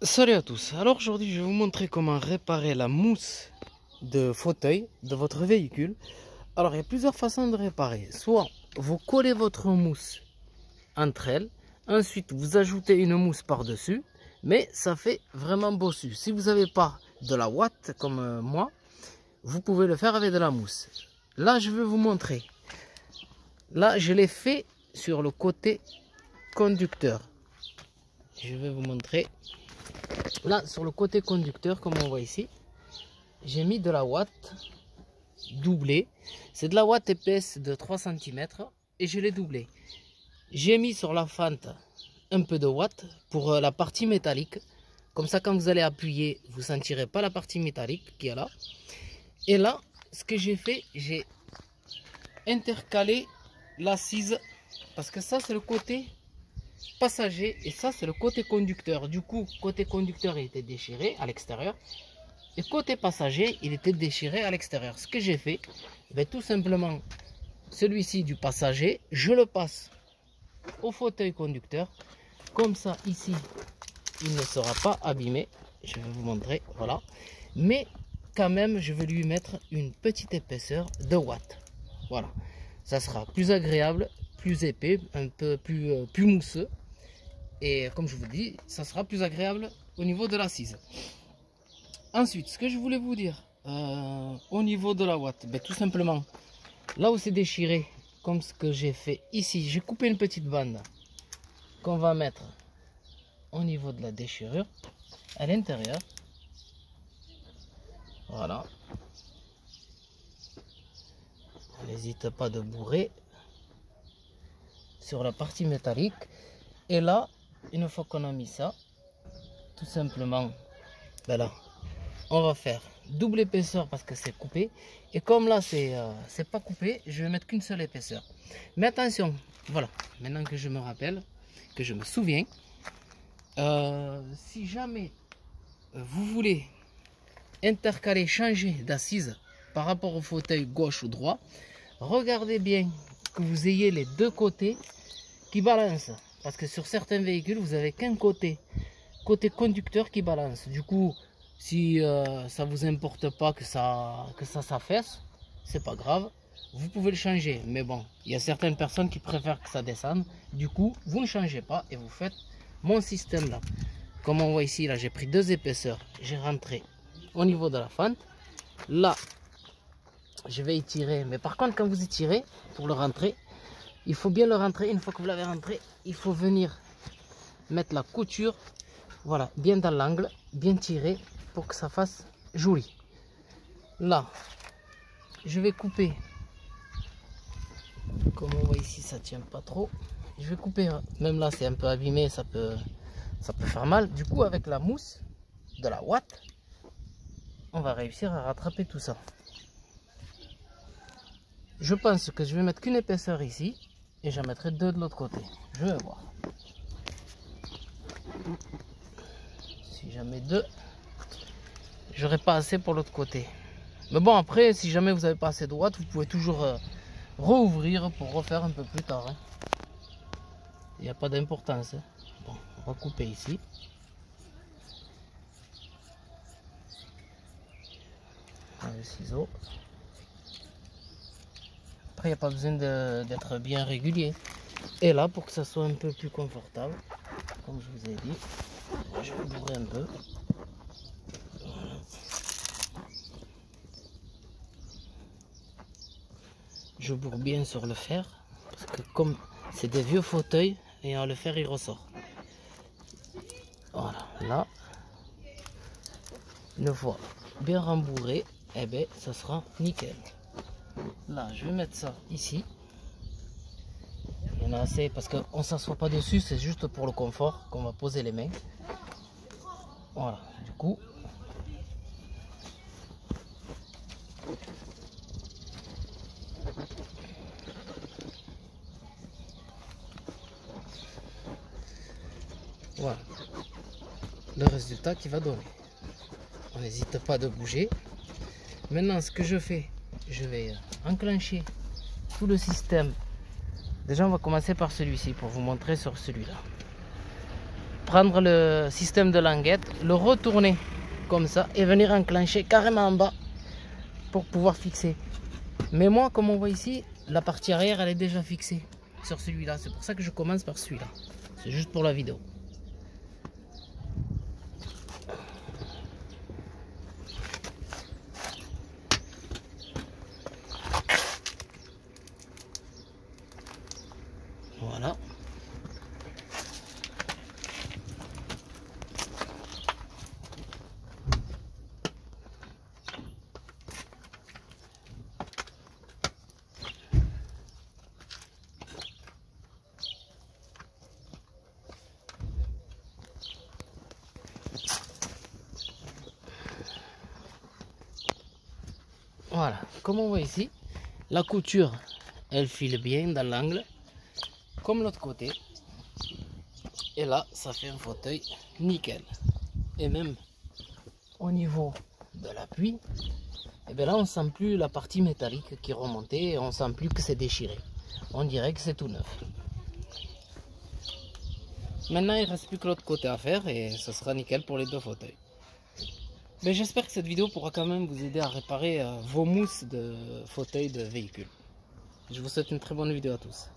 Salut à tous, alors aujourd'hui je vais vous montrer comment réparer la mousse de fauteuil de votre véhicule. Alors il y a plusieurs façons de réparer. Soit vous collez votre mousse entre elles, ensuite vous ajoutez une mousse par dessus, mais ça fait vraiment bossu. Si vous n'avez pas de la ouate comme moi, vous pouvez le faire avec de la mousse. Là je vais vous montrer. Là je l'ai fait sur le côté conducteur. Je vais vous montrer. Là, sur le côté conducteur, comme on voit ici, j'ai mis de la ouate doublée. C'est de la ouate épaisse de 3 cm et je l'ai doublée. J'ai mis sur la fente un peu de ouate pour la partie métallique. Comme ça, quand vous allez appuyer, vous ne sentirez pas la partie métallique qui est là. Et là, ce que j'ai fait, j'ai intercalé l'assise parce que ça, c'est le côté passager et ça c'est le côté conducteur. Du coup, côté conducteur il était déchiré à l'extérieur et côté passager il était déchiré à l'extérieur. Ce que j'ai fait, tout simplement celui-ci du passager, je le passe au fauteuil conducteur. Comme ça ici il ne sera pas abîmé. Je vais vous montrer, voilà. Mais quand même je vais lui mettre une petite épaisseur de ouate. Voilà, ça sera plus agréable, plus épais, un peu plus mousseux. Et comme je vous dis, ça sera plus agréable au niveau de l'assise. Ensuite, ce que je voulais vous dire, au niveau de la ouate, tout simplement, là où c'est déchiré, comme ce que j'ai fait ici, j'ai coupé une petite bande qu'on va mettre au niveau de la déchirure, à l'intérieur. Voilà. N'hésite pas de bourrer sur la partie métallique. Et là, une fois qu'on a mis ça, tout simplement, là, on va faire double épaisseur parce que c'est coupé. Et comme là, c'est pas coupé, je vais mettre qu'une seule épaisseur. Mais attention, voilà, maintenant que je me rappelle, que je me souviens, si jamais vous voulez intercaler, changer d'assise par rapport au fauteuil gauche ou droit, regardez bien que vous ayez les deux côtés qui balancent. Parce que sur certains véhicules, vous avez qu'un côté conducteur qui balance. Du coup, si ça vous importe pas que ça s'affaisse, c'est pas grave, vous pouvez le changer. Mais bon, il y a certaines personnes qui préfèrent que ça descende. Du coup, vous ne changez pas et vous faites mon système là. Comme on voit ici, là j'ai pris deux épaisseurs, j'ai rentré au niveau de la fente. Là, je vais étirer. Mais par contre, quand vous étirez pour le rentrer, il faut bien le rentrer. Une fois que vous l'avez rentré, il faut venir mettre la couture, voilà, bien dans l'angle, bien tiré pour que ça fasse joli. Là, je vais couper. Comme on voit ici, ça tient pas trop. Je vais couper. Même là, c'est un peu abîmé, ça peut faire mal. Du coup, avec la mousse de la ouate, on va réussir à rattraper tout ça. Je pense que je vais mettre qu'une épaisseur ici. Et j'en mettrai deux de l'autre côté. Je vais voir. Si j'en mets deux, j'aurai pas assez pour l'autre côté. Mais bon, après, si jamais vous n'avez pas assez de watts, vous pouvez toujours rouvrir pour refaire un peu plus tard. Hein. Il n'y a pas d'importance. Hein. Bon, on va couper ici. Le ciseau. Après, il n'y a pas besoin d'être bien régulier. Et là, pour que ça soit un peu plus confortable, comme je vous ai dit, je vais bourrer un peu. Voilà. Je bourre bien sur le fer, parce que comme c'est des vieux fauteuils, et le fer il ressort. Voilà, là, une fois bien rembourré, eh ben, ça sera nickel. Là, je vais mettre ça ici. Il y en a assez parce qu'on ne s'assoit pas dessus, c'est juste pour le confort qu'on va poser les mains. Voilà, du coup. Voilà le résultat qui va donner. On n'hésite pas de bouger. Maintenant, ce que je fais, je vais enclencher tout le système. Déjà, on va commencer par celui-ci pour vous montrer sur celui-là. prendre le système de languette, le retourner comme ça et venir enclencher carrément en bas pour pouvoir fixer. Mais moi, comme on voit ici, la partie arrière elle est déjà fixée sur celui-là. C'est pour ça que je commence par celui-là. C'est juste pour la vidéo. Voilà. Voilà, comme on voit ici, la couture, elle file bien dans l'angle, comme l'autre côté. Et là, ça fait un fauteuil nickel. Et même au niveau de l'appui, et bien là, on sent plus la partie métallique qui est remontée, on sent plus que c'est déchiré. On dirait que c'est tout neuf. Maintenant, il ne reste plus que l'autre côté à faire et ce sera nickel pour les deux fauteuils. Mais j'espère que cette vidéo pourra quand même vous aider à réparer vos mousses de fauteuils de véhicule. Je vous souhaite une très bonne vidéo à tous.